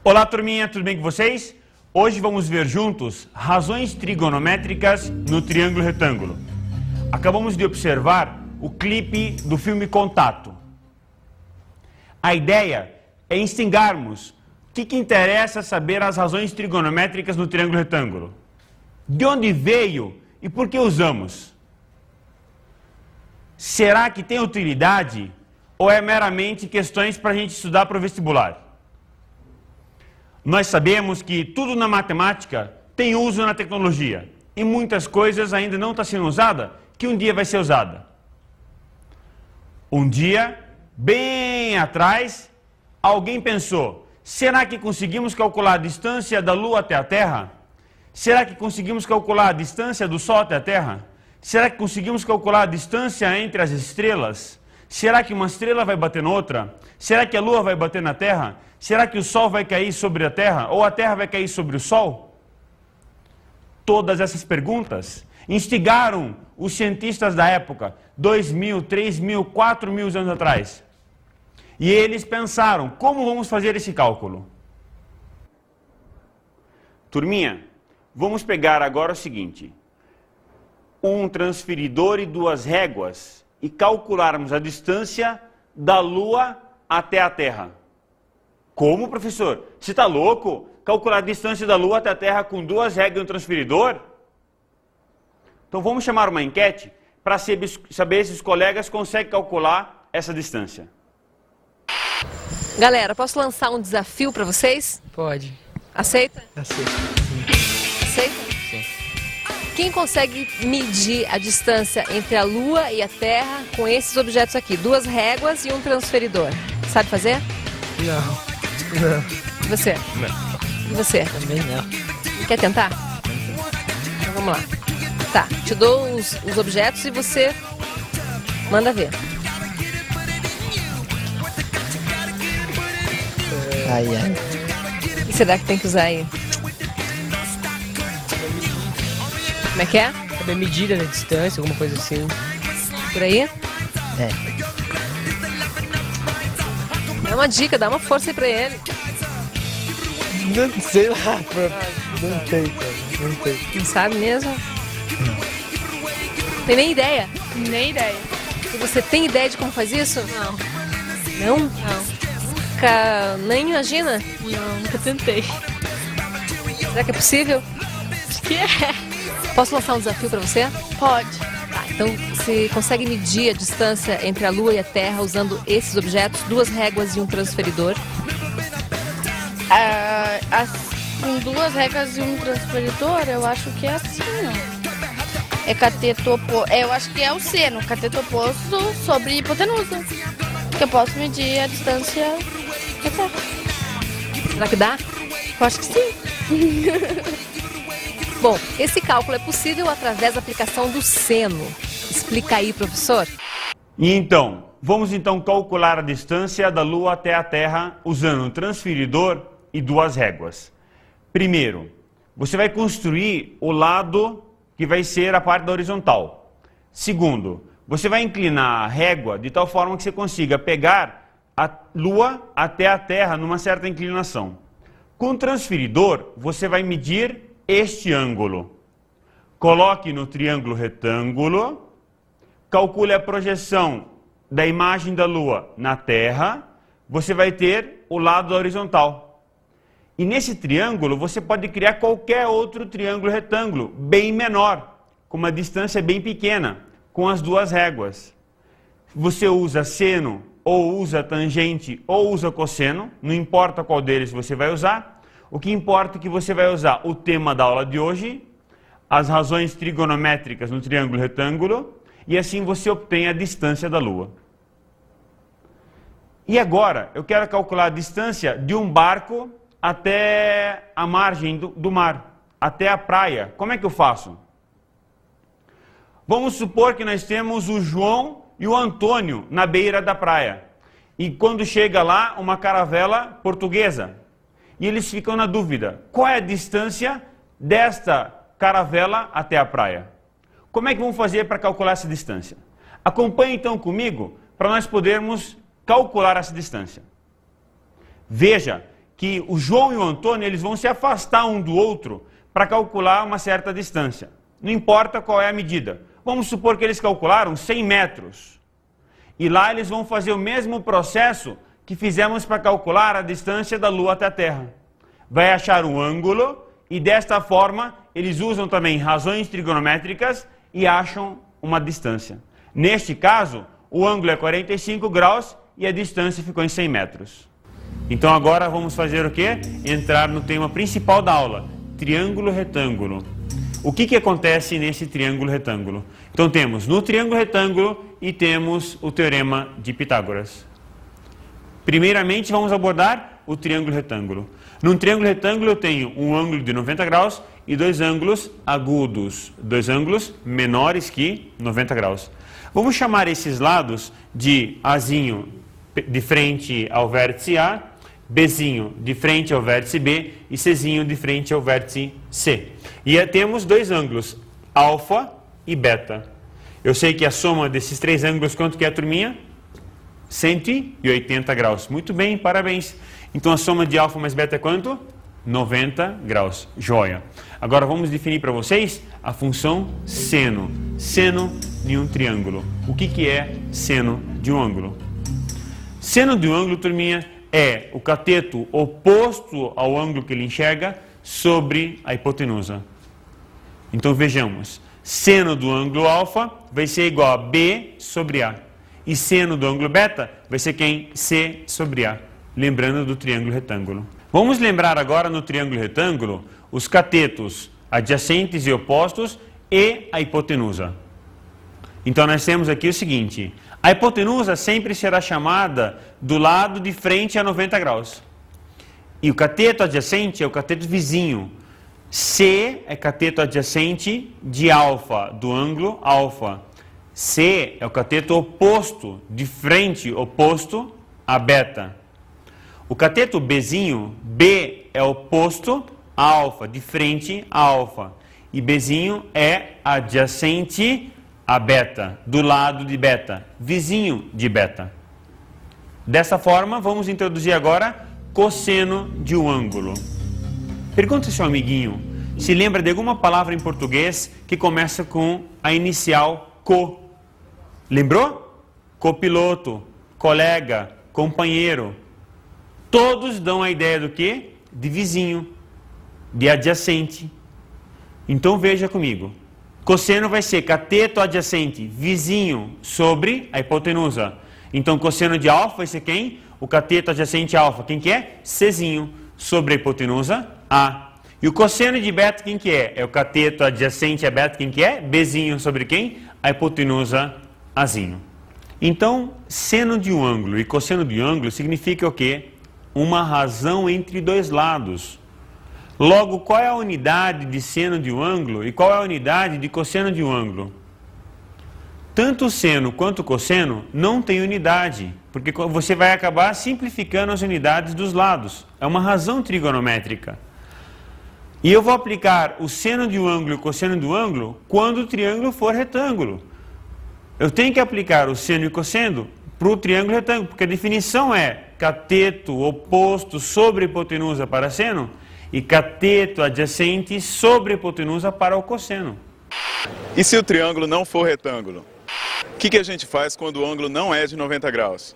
Olá, turminha, tudo bem com vocês? Hoje vamos ver juntos razões trigonométricas no triângulo retângulo. Acabamos de observar o clipe do filme Contato. A ideia é instigarmos o que interessa saber as razões trigonométricas no triângulo retângulo. De onde veio e por que usamos? Será que tem utilidade ou é meramente questões para a gente estudar para o vestibular? Nós sabemos que tudo na matemática tem uso na tecnologia e muitas coisas ainda não estão sendo usadas, que um dia vai ser usada. Um dia, bem atrás, alguém pensou, será que conseguimos calcular a distância da Lua até a Terra? Será que conseguimos calcular a distância do Sol até a Terra? Será que conseguimos calcular a distância entre as estrelas? Será que uma estrela vai bater na outra? Será que a Lua vai bater na Terra? Será que o Sol vai cair sobre a Terra? Ou a Terra vai cair sobre o Sol? Todas essas perguntas instigaram os cientistas da época, 2.000, 3.000, 4.000 anos atrás. E eles pensaram, como vamos fazer esse cálculo? Turminha, vamos pegar agora o seguinte, um transferidor e duas réguas e calcularmos a distância da Lua até a Terra. Como, professor? Você está louco? Calcular a distância da Lua até a Terra com duas réguas e um transferidor? Então vamos chamar uma enquete para saber se os colegas conseguem calcular essa distância. Galera, posso lançar um desafio para vocês? Pode. Aceita? Aceito. Aceita? Sim. Quem consegue medir a distância entre a Lua e a Terra com esses objetos aqui? Duas réguas e um transferidor. Sabe fazer? Não. E você? Não. E você? Também não. Quer tentar? Então vamos lá. Tá, te dou os objetos e você manda ver. Ai, ai. E será que tem que usar aí? Como é que é? Saber a medida da distância, alguma coisa assim. Por aí? É. É uma dica, dá uma força aí pra ele. Não sei lá, não sei, cara. Não sei. Não sabe mesmo? Tem nem ideia? Nem ideia. E você tem ideia de como faz isso? Não. Não? Não. Nunca nem imagina? Não, nunca tentei. Será que é possível? Acho que é. Posso lançar um desafio pra você? Pode. Tá, então você consegue medir a distância entre a Lua e a Terra usando esses objetos, duas réguas e um transferidor? Com duas réguas e um transferidor, eu acho que é assim, ó. É cateto oposto. Eu acho que é o seno, cateto oposto sobre hipotenusa. Que eu posso medir a distância da Terra. Será que dá? Eu acho que sim. Bom, esse cálculo é possível através da aplicação do seno. Explica aí, professor. E então, vamos então calcular a distância da Lua até a Terra usando um transferidor e duas réguas. Primeiro, você vai construir o lado que vai ser a parte da horizontal. Segundo, você vai inclinar a régua de tal forma que você consiga pegar a Lua até a Terra numa certa inclinação. Com o transferidor, você vai medir este ângulo. Coloque no triângulo retângulo, calcule a projeção da imagem da Lua na Terra, você vai ter o lado horizontal. E nesse triângulo você pode criar qualquer outro triângulo retângulo, bem menor, com uma distância bem pequena, com as duas réguas. Você usa seno, ou usa tangente, ou usa cosseno, não importa qual deles você vai usar. O que importa é que você vai usar o tema da aula de hoje, as razões trigonométricas no triângulo retângulo, e assim você obtém a distância da Lua. E agora, eu quero calcular a distância de um barco até a margem do mar, até a praia. Como é que eu faço? Vamos supor que nós temos o João e o Antônio na beira da praia. E quando chega lá, uma caravela portuguesa. E eles ficam na dúvida, qual é a distância desta caravela até a praia? Como é que vamos fazer para calcular essa distância? Acompanhe então comigo para nós podermos calcular essa distância. Veja que o João e o Antônio eles vão se afastar um do outro para calcular uma certa distância. Não importa qual é a medida. Vamos supor que eles calcularam 100 metros. E lá eles vão fazer o mesmo processo que fizemos para calcular a distância da Lua até a Terra. Vai achar um ângulo e desta forma eles usam também razões trigonométricas e acham uma distância. Neste caso, o ângulo é 45 graus e a distância ficou em 100 metros. Então agora vamos fazer o quê? Entrar no tema principal da aula, triângulo retângulo. O que acontece nesse triângulo retângulo? Então temos no triângulo retângulo e temos o teorema de Pitágoras. Primeiramente vamos abordar o triângulo retângulo. Num triângulo retângulo eu tenho um ângulo de 90 graus e dois ângulos agudos, dois ângulos menores que 90 graus. Vamos chamar esses lados de Azinho de frente ao vértice A, Bzinho de frente ao vértice B e Czinho de frente ao vértice C. E temos dois ângulos, alfa e beta. Eu sei que a soma desses três ângulos, quanto que é, turminha? 180 graus. Muito bem, parabéns. Então a soma de alfa mais beta é quanto? 90 graus. Joia. Agora vamos definir para vocês a função seno. Seno de um triângulo. O que é seno de um ângulo? Seno de um ângulo, turminha, é o cateto oposto ao ângulo que ele enxerga sobre a hipotenusa. Então vejamos, seno do ângulo alfa vai ser igual a B sobre A. E seno do ângulo beta vai ser quem? C sobre A. Lembrando do triângulo retângulo. Vamos lembrar agora no triângulo retângulo os catetos adjacentes e opostos e a hipotenusa. Então nós temos aqui o seguinte, a hipotenusa sempre será chamada do lado de frente a 90 graus. E o cateto adjacente é o cateto vizinho. C é cateto adjacente de alfa, do ângulo alfa. C é o cateto oposto, de frente, oposto a beta. O cateto Bzinho, B é oposto a alfa, de frente a alfa. E Bzinho é adjacente a beta, do lado de beta, vizinho de beta. Dessa forma, vamos introduzir agora cosseno de um ângulo. Pergunta ao seu amiguinho se lembra de alguma palavra em português que começa com a inicial co. Lembrou? Copiloto, colega, companheiro. Todos dão a ideia do quê? De vizinho, de adjacente. Então veja comigo. Cosseno vai ser cateto adjacente, vizinho, sobre a hipotenusa. Então cosseno de alfa vai ser quem? O cateto adjacente alfa. Quem que é? Czinho, sobre a hipotenusa A. E o cosseno de beta quem que é? É o cateto adjacente a beta. Quem que é? Bzinho, sobre quem? A hipotenusa Azinho. Então, seno de um ângulo e cosseno de um ângulo significa o quê? Uma razão entre dois lados. Logo, qual é a unidade de seno de um ângulo e qual é a unidade de cosseno de um ângulo? Tanto o seno quanto o cosseno não tem unidade, porque você vai acabar simplificando as unidades dos lados. É uma razão trigonométrica. E eu vou aplicar o seno de um ângulo e o cosseno do ângulo quando o triângulo for retângulo. Eu tenho que aplicar o seno e o cosseno para o triângulo retângulo, porque a definição é cateto oposto sobre a hipotenusa para seno e cateto adjacente sobre a hipotenusa para o cosseno. E se o triângulo não for retângulo? O que a gente faz quando o ângulo não é de 90 graus?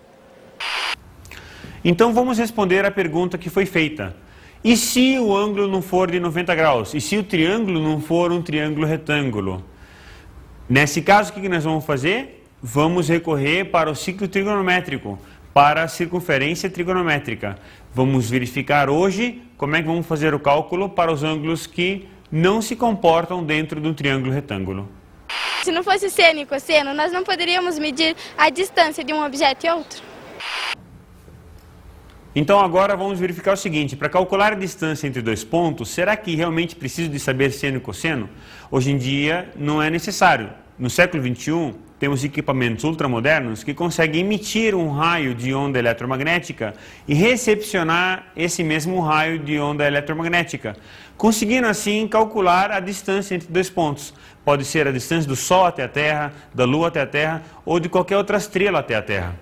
Então vamos responder a pergunta que foi feita. E se o ângulo não for de 90 graus? E se o triângulo não for um triângulo retângulo? Nesse caso, o que nós vamos fazer? Vamos recorrer para o ciclo trigonométrico, para a circunferência trigonométrica. Vamos verificar hoje como é que vamos fazer o cálculo para os ângulos que não se comportam dentro de um triângulo retângulo. Se não fosse seno e cosseno, nós não poderíamos medir a distância de um objeto e outro? Então agora vamos verificar o seguinte, para calcular a distância entre dois pontos, será que realmente preciso de saber seno e cosseno? Hoje em dia não é necessário. No século XXI temos equipamentos ultramodernos que conseguem emitir um raio de onda eletromagnética e recepcionar esse mesmo raio de onda eletromagnética, conseguindo assim calcular a distância entre dois pontos. Pode ser a distância do Sol até a Terra, da Lua até a Terra ou de qualquer outra estrela até a Terra.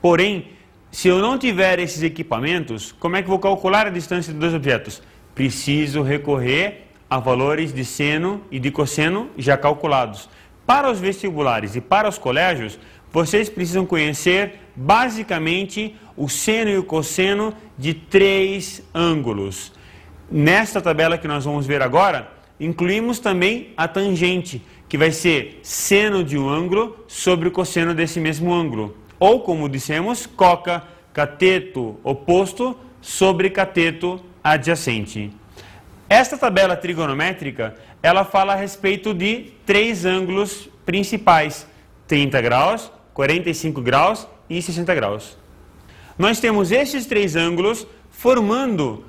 Porém, se eu não tiver esses equipamentos, como é que eu vou calcular a distância de dois objetos? Preciso recorrer a valores de seno e de cosseno já calculados. Para os vestibulares e para os colégios, vocês precisam conhecer basicamente o seno e o cosseno de 3 ângulos. Nesta tabela que nós vamos ver agora, incluímos também a tangente, que vai ser seno de um ângulo sobre o cosseno desse mesmo ângulo. Ou, como dissemos, coca, cateto oposto sobre cateto adjacente. Esta tabela trigonométrica, ela fala a respeito de 3 ângulos principais: 30 graus, 45 graus e 60 graus. Nós temos esses 3 ângulos formando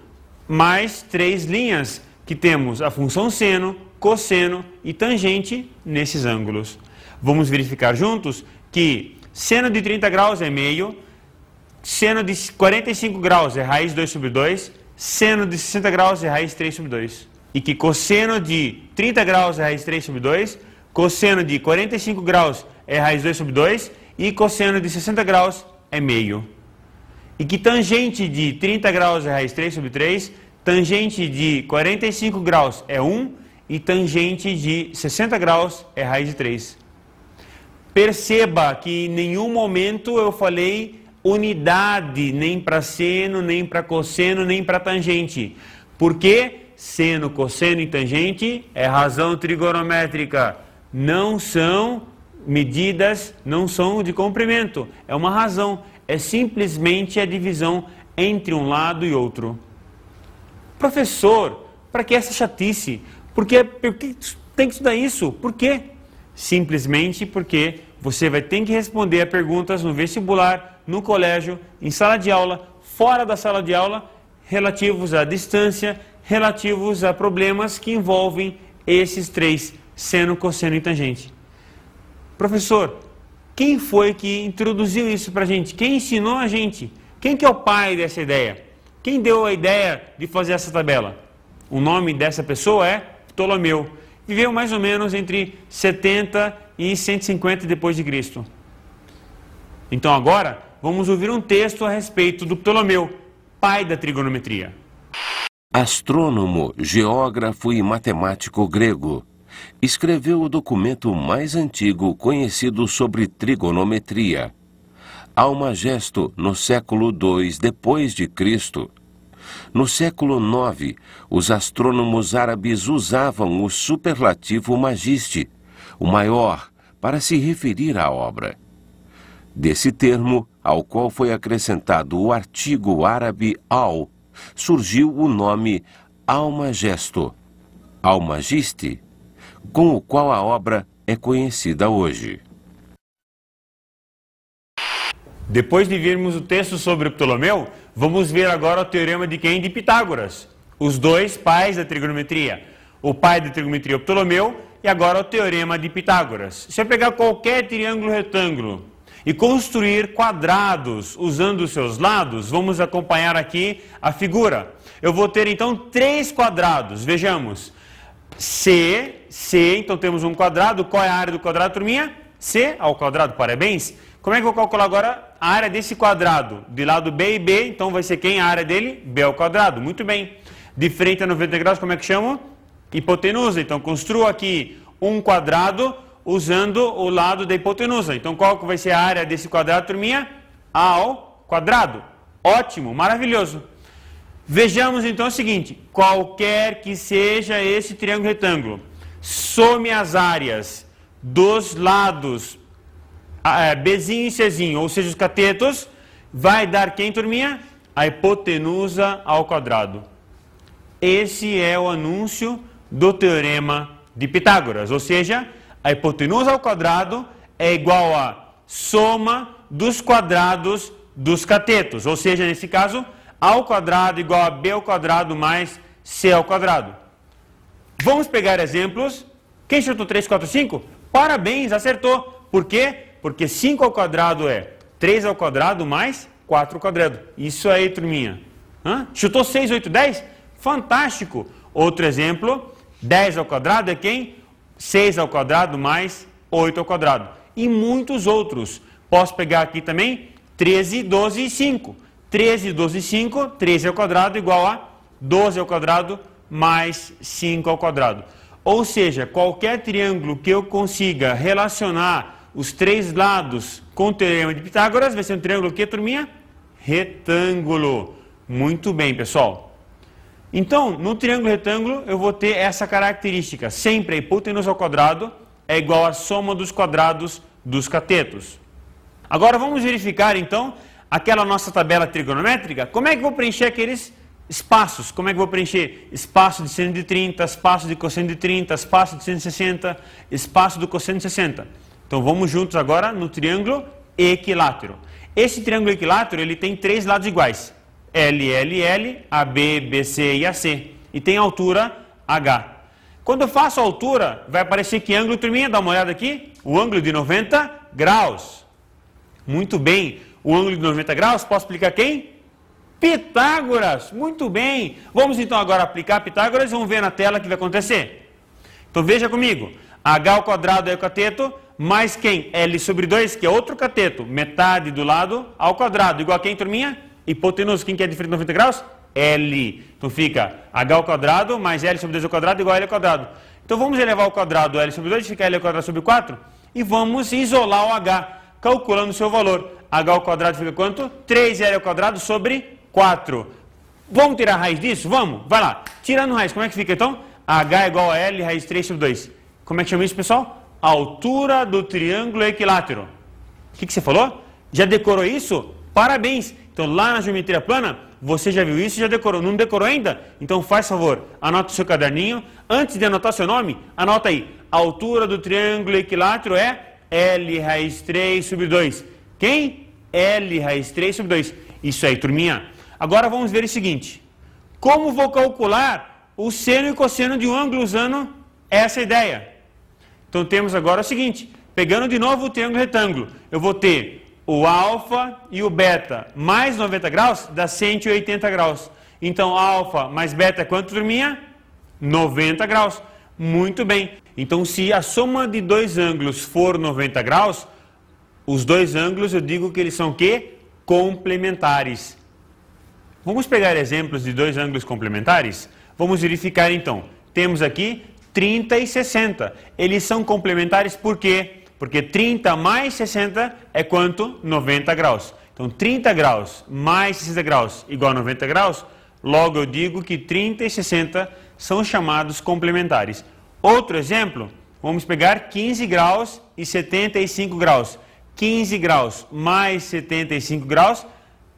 mais 3 linhas, que temos a função seno, cosseno e tangente nesses ângulos. Vamos verificar juntos que seno de 30 graus é meio, seno de 45 graus é raiz 2 sobre 2, seno de 60 graus é raiz 3 sobre 2. E que cosseno de 30 graus é raiz 3 sobre 2, cosseno de 45 graus é raiz 2 sobre 2 e cosseno de 60 graus é meio. E que tangente de 30 graus é raiz 3 sobre 3, tangente de 45 graus é 1 e tangente de 60 graus é raiz de 3. Perceba que em nenhum momento eu falei unidade, nem para seno, nem para cosseno, nem para tangente. Porque seno, cosseno e tangente é razão trigonométrica. Não são medidas, não são de comprimento. É uma razão. É simplesmente a divisão entre um lado e outro. Professor, para que essa chatice? Por que tem que estudar isso? Por quê? Simplesmente porque você vai ter que responder a perguntas no vestibular, no colégio, em sala de aula, fora da sala de aula, relativos à distância, relativos a problemas que envolvem esses 3, seno, cosseno e tangente. Professor, quem foi que introduziu isso para a gente? Quem ensinou a gente? Quem que é o pai dessa ideia? Quem deu a ideia de fazer essa tabela? O nome dessa pessoa é Ptolomeu. Viveu mais ou menos entre 70 e 150 depois de Cristo. Então agora vamos ouvir um texto a respeito do Ptolomeu, pai da trigonometria. Astrônomo, geógrafo e matemático grego, escreveu o documento mais antigo conhecido sobre trigonometria, Almagesto, no século II depois de Cristo. No século IX, os astrônomos árabes usavam o superlativo magiste, o maior, para se referir à obra. Desse termo, ao qual foi acrescentado o artigo árabe al, surgiu o nome Almagesto, Almagiste, com o qual a obra é conhecida hoje. Depois de virmos o texto sobre Ptolomeu, vamos ver agora o teorema de quem? De Pitágoras. Os 2 pais da trigonometria. O pai da trigonometria, Ptolomeu, e agora o teorema de Pitágoras. Se eu pegar qualquer triângulo retângulo e construir quadrados usando os seus lados, vamos acompanhar aqui a figura. Eu vou ter então 3 quadrados. Vejamos. C, então temos um quadrado. Qual é a área do quadrado, turminha? C ao quadrado, parabéns. Como é que eu vou calcular agora a área desse quadrado? De lado B e B, então vai ser quem a área dele? B ao quadrado, muito bem. De frente a 90 graus, como é que chamo? Hipotenusa. Então construo aqui um quadrado usando o lado da hipotenusa. Então qual que vai ser a área desse quadrado, turminha? A ao quadrado. Ótimo, maravilhoso. Vejamos então o seguinte, qualquer que seja esse triângulo retângulo, some as áreas dos lados Bzinho e Czinho, ou seja, os catetos, vai dar quem, turminha? A hipotenusa ao quadrado. Esse é o anúncio do teorema de Pitágoras, ou seja, a hipotenusa ao quadrado é igual a soma dos quadrados dos catetos, ou seja, nesse caso, A ao quadrado igual a B ao quadrado mais C ao quadrado. Vamos pegar exemplos. Quem chutou 3, 4, 5? Parabéns, acertou. Por quê? Porque 5 ao quadrado é 3 ao quadrado mais 4 ao quadrado. Isso aí, turminha. Chutou 6, 8, 10? Fantástico. Outro exemplo, 10 ao quadrado é quem? 6 ao quadrado mais 8 ao quadrado. E muitos outros. Posso pegar aqui também 13, 12 e 5. 13, 12 e 5, 13 ao quadrado igual a 12 ao quadrado mais 5 ao quadrado. Ou seja, qualquer triângulo que eu consiga relacionar os três lados com o teorema de Pitágoras vai ser um triângulo o quê, turminha? Retângulo. Muito bem, pessoal. Então, no triângulo retângulo, eu vou ter essa característica. Sempre a hipotenusa ao quadrado é igual à soma dos quadrados dos catetos. Agora, vamos verificar, então, aquela nossa tabela trigonométrica. Como é que eu vou preencher aqueles espaços? Como é que eu vou preencher espaço de seno de 30, espaço de cosseno de 30, espaço de 160, espaço do cosseno de 60? Então, vamos juntos agora no triângulo equilátero. Esse triângulo equilátero, ele tem três lados iguais. L, L, L, AB, BC e AC. E tem altura H. Quando eu faço a altura, vai aparecer que ângulo, turminha? Dá uma olhada aqui. O ângulo de 90 graus. Muito bem. O ângulo de 90 graus, posso aplicar quem? Pitágoras. Muito bem. Vamos então agora aplicar Pitágoras e vamos ver na tela o que vai acontecer. Então veja comigo. H ao quadrado é o cateto, mais quem? L sobre 2, que é outro cateto. Metade do lado ao quadrado. Igual a quem, turminha? Hipotenusa, quem que é diferente de 90 graus? L. Então fica H ao quadrado mais L sobre 2 ao quadrado igual a L ao quadrado. Então vamos elevar ao quadrado L sobre 2, fica L ao quadrado sobre 4. E vamos isolar o H, calculando o seu valor. H ao quadrado fica quanto? 3L ao quadrado sobre 4. Vamos tirar a raiz disso? Vamos? Vai lá. Tirando raiz, como é que fica então? H é igual a L raiz 3 sobre 2. Como é que chama isso, pessoal? Altura do triângulo equilátero. O que você falou? Já decorou isso? Parabéns! Então, lá na geometria plana, você já viu isso e já decorou. Não decorou ainda? Então, faz favor, anota o seu caderninho. Antes de anotar seu nome, anota aí. A altura do triângulo equilátero é L raiz 3 sobre 2. Quem? L raiz 3 sobre 2. Isso aí, turminha. Agora, vamos ver o seguinte. Como vou calcular o seno e cosseno de um ângulo usando essa ideia? Então, temos agora o seguinte. Pegando de novo o triângulo retângulo, eu vou ter o alfa e o beta mais 90 graus dá 180 graus. Então, alfa mais beta é quanto, turminha? 90 graus. Muito bem. Então, se a soma de dois ângulos for 90 graus, os dois ângulos eu digo que eles são o quê? Complementares. Vamos pegar exemplos de dois ângulos complementares? Vamos verificar então. Temos aqui 30 e 60. Eles são complementares por quê? Porque 30 mais 60 é quanto? 90 graus. Então, 30 graus mais 60 graus igual a 90 graus. Logo, eu digo que 30 e 60 são chamados complementares. Outro exemplo, vamos pegar 15 graus e 75 graus. 15 graus mais 75 graus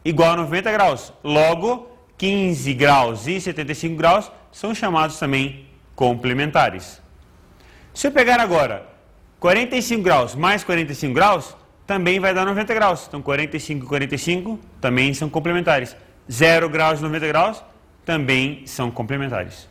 igual a 90 graus. Logo, 15 graus e 75 graus são chamados também complementares. Se eu pegar agora 45 graus mais 45 graus, também vai dar 90 graus. Então, 45 e 45 também são complementares. 0 graus e 90 graus também são complementares.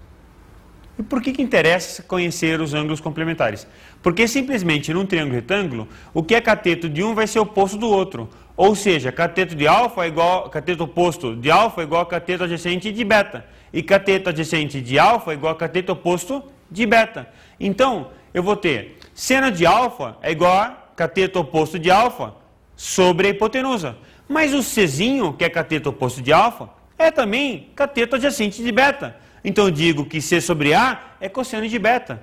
E por que interessa conhecer os ângulos complementares? Porque simplesmente num triângulo retângulo, o que é cateto de um vai ser oposto do outro. Ou seja, cateto de alfa é igual, cateto oposto de alfa é igual a cateto adjacente de beta. E cateto adjacente de alfa é igual a cateto oposto de beta. Então, eu vou ter seno de alfa é igual a cateto oposto de alfa sobre a hipotenusa. Mas o Czinho, que é cateto oposto de alfa, é também cateto adjacente de beta. Então eu digo que C sobre A é cosseno de beta.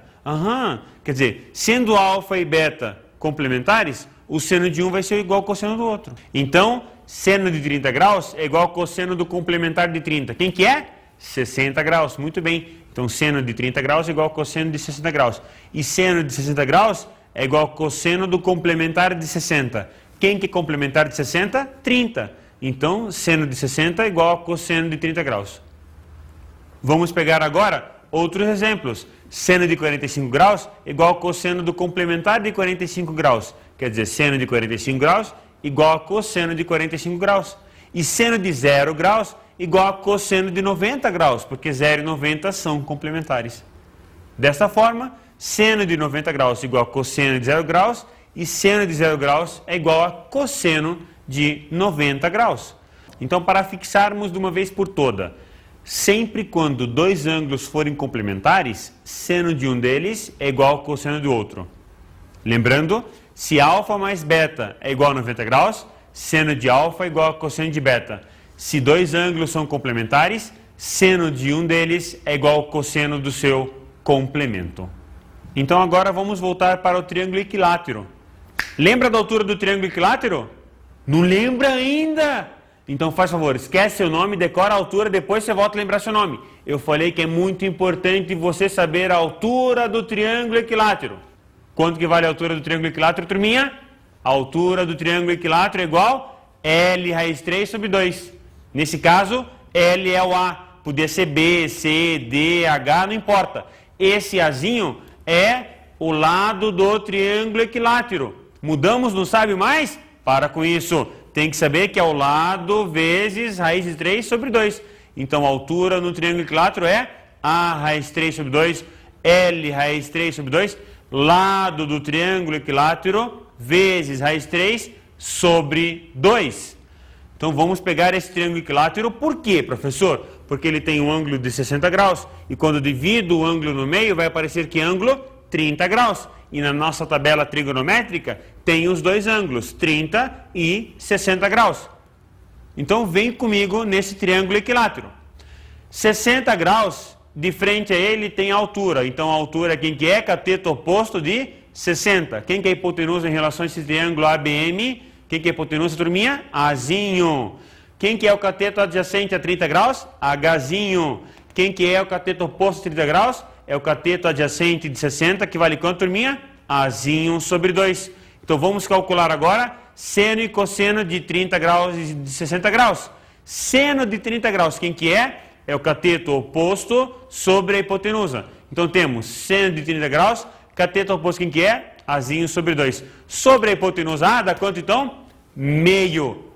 Quer dizer, sendo alfa e beta complementares, o seno de um vai ser igual ao cosseno do outro. Então, seno de 30 graus é igual ao cosseno do complementar de 30. Quem que é? 60 graus. Muito bem. Então, seno de 30 graus é igual ao cosseno de 60 graus. E seno de 60 graus é igual ao cosseno do complementar de 60. Quem que é complementar de 60? 30. Então, seno de 60 é igual ao cosseno de 30 graus. Vamos pegar agora outros exemplos. Seno de 45 graus é igual ao cosseno do complementar de 45 graus. Quer dizer, seno de 45 graus igual a cosseno de 45 graus. E seno de 0 graus igual a cosseno de 90 graus, porque 0 e 90 são complementares. Desta forma, seno de 90 graus igual a cosseno de 0 graus e seno de 0 graus é igual a cosseno de 90 graus. Então, para fixarmos de uma vez por toda, sempre quando dois ângulos forem complementares, seno de um deles é igual ao cosseno do outro. Lembrando, se alfa mais beta é igual a 90 graus, seno de alfa igual a cosseno de beta. Se dois ângulos são complementares, seno de um deles é igual ao cosseno do seu complemento. Então agora vamos voltar para o triângulo equilátero. Lembra da altura do triângulo equilátero? Não lembra ainda? Então faz favor, esquece seu nome, decora a altura, depois você volta a lembrar seu nome. Eu falei que é muito importante você saber a altura do triângulo equilátero. Quanto que vale a altura do triângulo equilátero, turminha? A altura do triângulo equilátero é igual a L raiz 3 sobre 2. Nesse caso, L é o A. Podia ser B, C, D, H, não importa. Esse Azinho é o lado do triângulo equilátero. Mudamos, não sabe mais? Para com isso. Tem que saber que é o lado vezes raiz de 3 sobre 2. Então, a altura no triângulo equilátero é A raiz 3 sobre 2, L raiz 3 sobre 2, lado do triângulo equilátero vezes raiz 3 sobre 2. Então, vamos pegar esse triângulo equilátero. Por quê, professor? Porque ele tem um ângulo de 60 graus. E quando divido o ângulo no meio, vai aparecer que ângulo? 30 graus. E na nossa tabela trigonométrica tem os dois ângulos, 30 e 60 graus. Então vem comigo nesse triângulo equilátero. 60 graus, de frente a ele tem a altura. Então a altura, quem que é? Cateto oposto de 60. Quem que é a hipotenusa em relação a esse triângulo ABM? Quem que é a hipotenusa, turminha? Azinho. Quem que é o cateto adjacente a 30 graus? Hzinho. Quem que é o cateto oposto a 30 graus? É o cateto adjacente de 60, que vale quanto, turminha? Azinho sobre 2. Então vamos calcular agora seno e cosseno de 30 graus e de 60 graus. Seno de 30 graus, quem que é? É o cateto oposto sobre a hipotenusa. Então temos seno de 30 graus, cateto oposto, quem que é? Azinho sobre 2. Sobre a hipotenusa A, dá quanto então? Meio.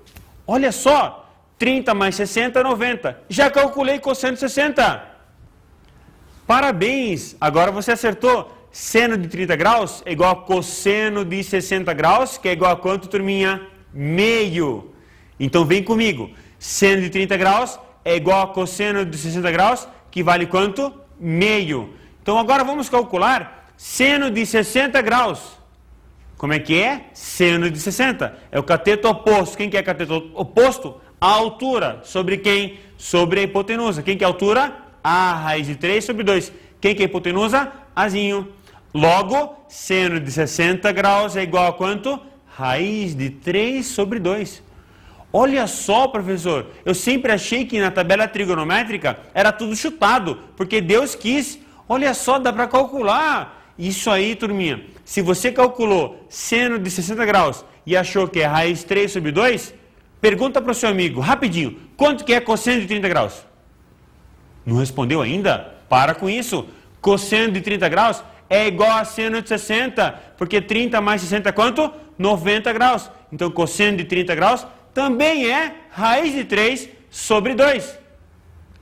Olha só, 30 mais 60, 90. Já calculei cosseno de 60. Parabéns! Agora você acertou. Seno de 30 graus é igual a cosseno de 60 graus, que é igual a quanto, turminha? Meio. Então vem comigo. Seno de 30 graus é igual a cosseno de 60 graus, que vale quanto? Meio. Então agora vamos calcular seno de 60 graus. Como é que é? Seno de 60. É o cateto oposto. Quem que é cateto oposto? A altura. Sobre quem? Sobre a hipotenusa. Quem que é a altura? A raiz de 3 sobre 2. Quem que é a hipotenusa? Azinho. Logo, seno de 60 graus é igual a quanto? Raiz de 3 sobre 2. Olha só, professor, eu sempre achei que na tabela trigonométrica era tudo chutado, porque Deus quis. Olha só, dá para calcular. Isso aí, turminha. Se você calculou seno de 60 graus e achou que é raiz 3 sobre 2, pergunta para o seu amigo, rapidinho, quanto que é cosseno de 30 graus? Não respondeu ainda? Para com isso. Cosseno de 30 graus é igual a seno de 60, porque 30 mais 60 é quanto? 90 graus. Então, cosseno de 30 graus também é raiz de 3 sobre 2.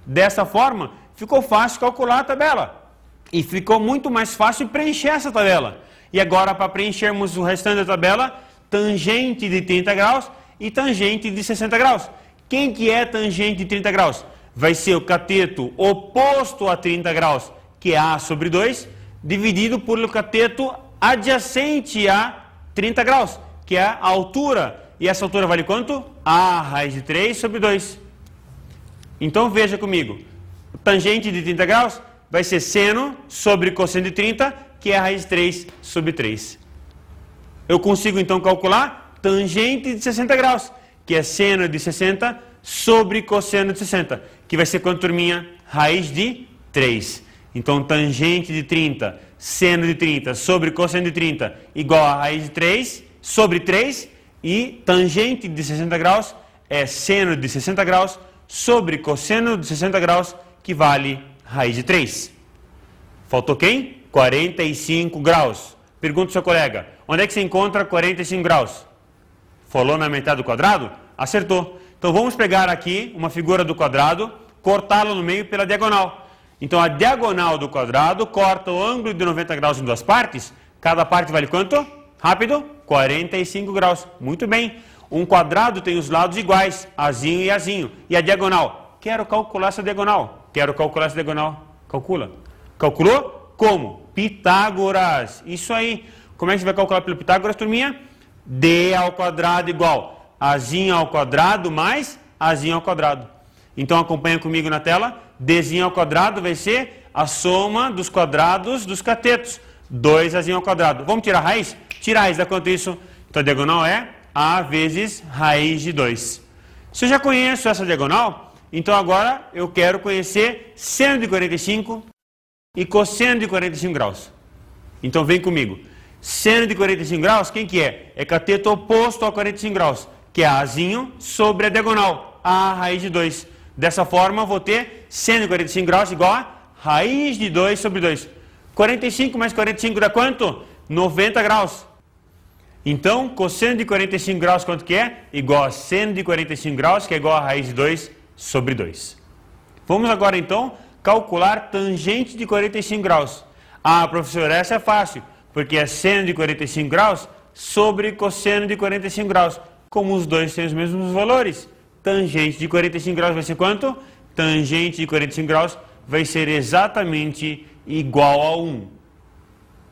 Dessa forma, ficou fácil calcular a tabela. E ficou muito mais fácil preencher essa tabela. E agora, para preenchermos o restante da tabela, tangente de 30 graus e tangente de 60 graus. Quem que é tangente de 30 graus? Vai ser o cateto oposto a 30 graus, que é A sobre 2, dividido por o cateto adjacente a 30 graus, que é a altura. E essa altura vale quanto? A raiz de 3 sobre 2. Então veja comigo. Tangente de 30 graus vai ser seno sobre cosseno de 30, que é a raiz de 3 sobre 3. Eu consigo então calcular tangente de 60 graus, que é seno de 60 sobre cosseno de 60, que vai ser quanto, turminha? Raiz de 3. Então, tangente de 30, seno de 30 sobre cosseno de 30, igual a raiz de 3 sobre 3, e tangente de 60 graus é seno de 60 graus sobre cosseno de 60 graus, que vale raiz de 3. Faltou quem? 45 graus. Pergunta ao seu colega, onde é que se encontra 45 graus? Falou na metade do quadrado? Acertou. Então vamos pegar aqui uma figura do quadrado, cortá-lo no meio pela diagonal. Então a diagonal do quadrado corta o ângulo de 90 graus em duas partes. Cada parte vale quanto? Rápido? 45 graus. Muito bem. Um quadrado tem os lados iguais, Azinho e Azinho. E a diagonal? Quero calcular essa diagonal. Quero calcular essa diagonal. Calcula. Calculou? Como? Pitágoras. Isso aí. Como é que você vai calcular pelo Pitágoras, turminha? D ao quadrado igual Azinho ao quadrado mais Azinho ao quadrado. Então acompanha comigo na tela. Dzinho ao quadrado vai ser a soma dos quadrados dos catetos. 2Azinho ao quadrado. Vamos tirar a raiz? Tira a raiz, dá quanto isso? Então a diagonal é A vezes raiz de 2. Se eu já conheço essa diagonal, então agora eu quero conhecer seno de 45 e cosseno de 45 graus. Então vem comigo. Seno de 45 graus, quem que é? É cateto oposto a 45 graus, que é Azinho sobre a diagonal, A raiz de 2. Dessa forma eu vou ter seno de 45 graus igual a raiz de 2 sobre 2. 45 mais 45 dá quanto? 90 graus. Então, cosseno de 45 graus quanto que é? Igual a seno de 45 graus, que é igual a raiz de 2 sobre 2. Vamos agora então calcular tangente de 45 graus. Ah, professor, essa é fácil, porque é seno de 45 graus sobre cosseno de 45 graus. Como os dois têm os mesmos valores, tangente de 45 graus vai ser quanto? Tangente de 45 graus vai ser exatamente igual a 1.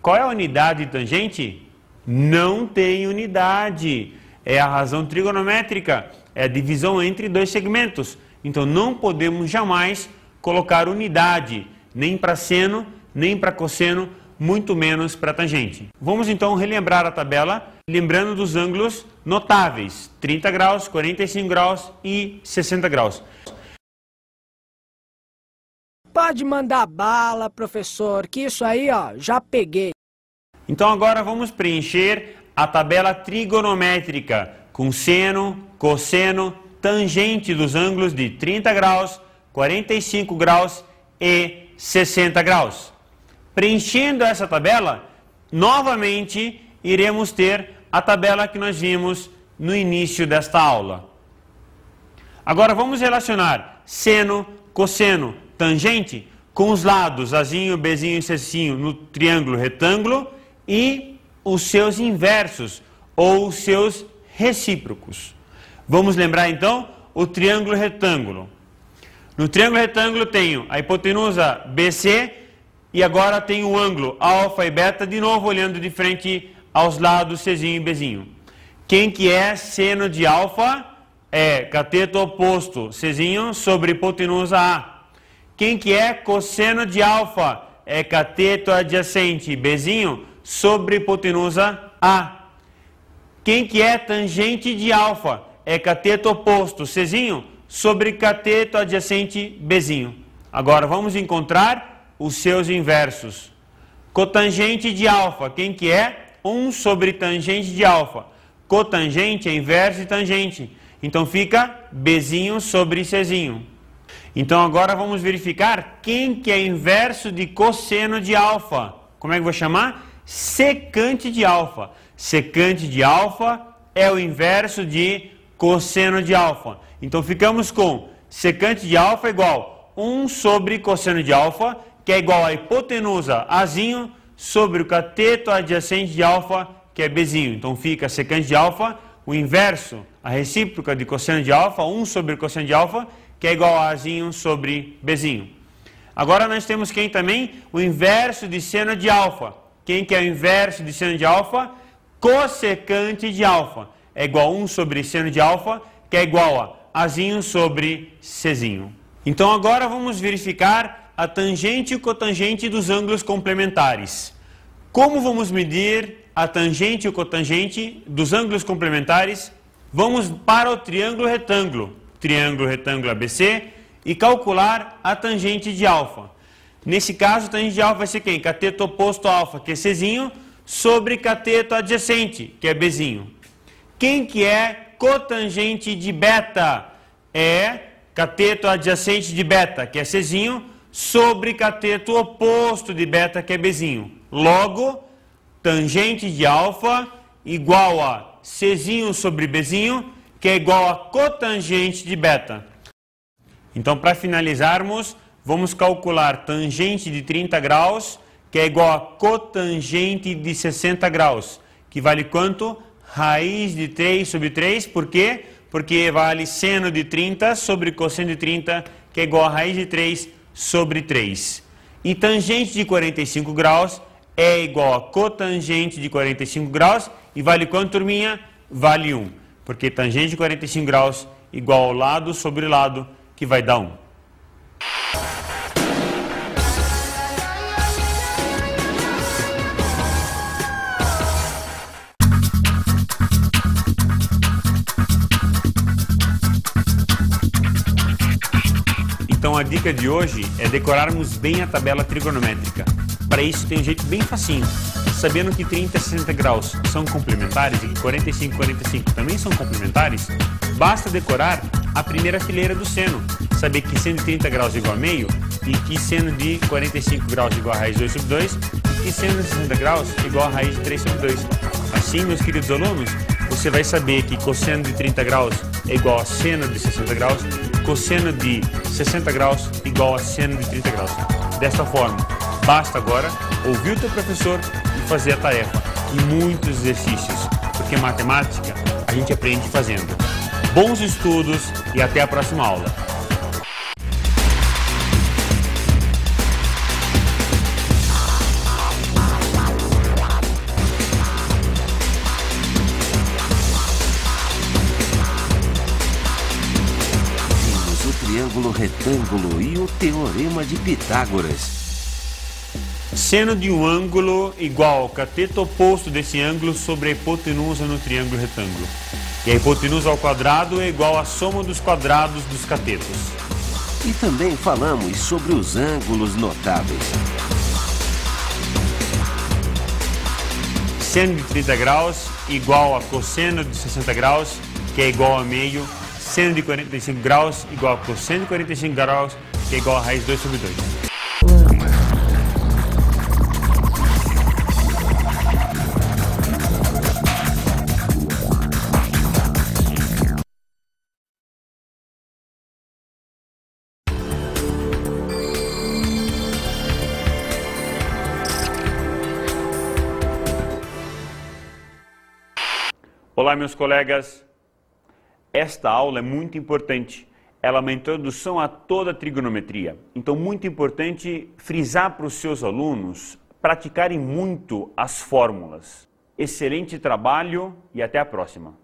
Qual é a unidade de tangente? Não tem unidade. É a razão trigonométrica. É a divisão entre dois segmentos. Então não podemos jamais colocar unidade, nem para seno, nem para cosseno, muito menos para tangente. Vamos então relembrar a tabela, lembrando dos ângulos notáveis, 30 graus, 45 graus e 60 graus. Pode mandar bala, professor, que isso aí, ó, já peguei. Então agora vamos preencher a tabela trigonométrica com seno, cosseno, tangente dos ângulos de 30 graus, 45 graus e 60 graus. Preenchendo essa tabela, novamente iremos ter a tabela que nós vimos no início desta aula. Agora vamos relacionar seno, cosseno, tangente com os lados Azinho, Bzinho e Czinho no triângulo retângulo e os seus inversos ou os seus recíprocos. Vamos lembrar então o triângulo retângulo. No triângulo retângulo tenho a hipotenusa BC e agora tenho o ângulo alfa e beta, de novo olhando de frente aos lados Czinho e Bzinho. Quem que é seno de alfa? É cateto oposto Czinho sobre hipotenusa A. Quem que é cosseno de alfa? É cateto adjacente Bzinho sobre hipotenusa A. Quem que é tangente de alfa? É cateto oposto Czinho sobre cateto adjacente Bzinho. Agora vamos encontrar os seus inversos. Cotangente de alfa, quem que é? 1 sobre tangente de alfa. Cotangente é inverso de tangente. Então fica Bzinho sobre Czinho. Então agora vamos verificar quem que é inverso de cosseno de alfa. Como é que eu vou chamar? Secante de alfa. Secante de alfa é o inverso de cosseno de alfa. Então ficamos com secante de alfa igual 1 sobre cosseno de alfa, que é igual a hipotenusa Azinho sobre o cateto adjacente de alfa, que é Bzinho. Então fica secante de alfa, o inverso, a recíproca de cosseno de alfa, 1 sobre cosseno de alfa, que é igual a Azinho sobre Bzinho. Agora nós temos quem também? O inverso de seno de alfa. Quem que é o inverso de seno de alfa? Cossecante de alfa. É igual a 1 sobre seno de alfa, que é igual a Azinho sobre Czinho. Então agora vamos verificar a tangente e o cotangente dos ângulos complementares. Como vamos medir a tangente e o cotangente dos ângulos complementares? Vamos para o triângulo retângulo. Triângulo retângulo ABC e calcular a tangente de alfa. Nesse caso, a tangente de alfa vai ser quem? Cateto oposto a alfa, que é Czinho, sobre cateto adjacente, que é Bzinho. Quem que é cotangente de beta? É cateto adjacente de beta, que é Czinho, sobre cateto oposto de beta, que é Bzinho. Logo, tangente de alfa igual a Czinho sobre Bzinho, que é igual a cotangente de beta. Então, para finalizarmos, vamos calcular tangente de 30 graus, que é igual a cotangente de 60 graus, que vale quanto? Raiz de 3 sobre 3, por quê? Porque vale seno de 30 sobre cosseno de 30, que é igual a raiz de 3 sobre 3. E tangente de 45 graus é igual a cotangente de 45 graus, e vale quanto, turminha? Vale 1. porque tangente de 45 graus igual ao lado sobre lado, que vai dar 1. Então a dica de hoje é decorarmos bem a tabela trigonométrica. Para isso tem um jeito bem facinho. Sabendo que 30 e 60 graus são complementares e que 45 e 45 também são complementares, basta decorar a primeira fileira do seno. Saber que seno de 30 graus é igual a meio e que seno de 45 graus é igual a raiz de 2 sobre 2 e que seno de 60 graus é igual a raiz de 3 sobre 2. Assim, meus queridos alunos, você vai saber que cosseno de 30 graus é igual a seno de 60 graus, cosseno de 60 graus igual a seno de 30 graus. Desta forma, basta agora ouvir o teu professor e fazer a tarefa e muitos exercícios, porque matemática a gente aprende fazendo. Bons estudos e até a próxima aula. Vimos o triângulo retângulo e o teorema de Pitágoras. Seno de um ângulo igual ao cateto oposto desse ângulo sobre a hipotenusa no triângulo retângulo. E a hipotenusa ao quadrado é igual à soma dos quadrados dos catetos. E também falamos sobre os ângulos notáveis. Seno de 30 graus igual a cosseno de 60 graus, que é igual a meio. Seno de 45 graus igual a cosseno de 45 graus, que é igual a raiz de 2 sobre 2. Olá, meus colegas. Esta aula é muito importante. Ela é uma introdução a toda a trigonometria. Então, muito importante frisar para os seus alunos praticarem muito as fórmulas. Excelente trabalho e até a próxima.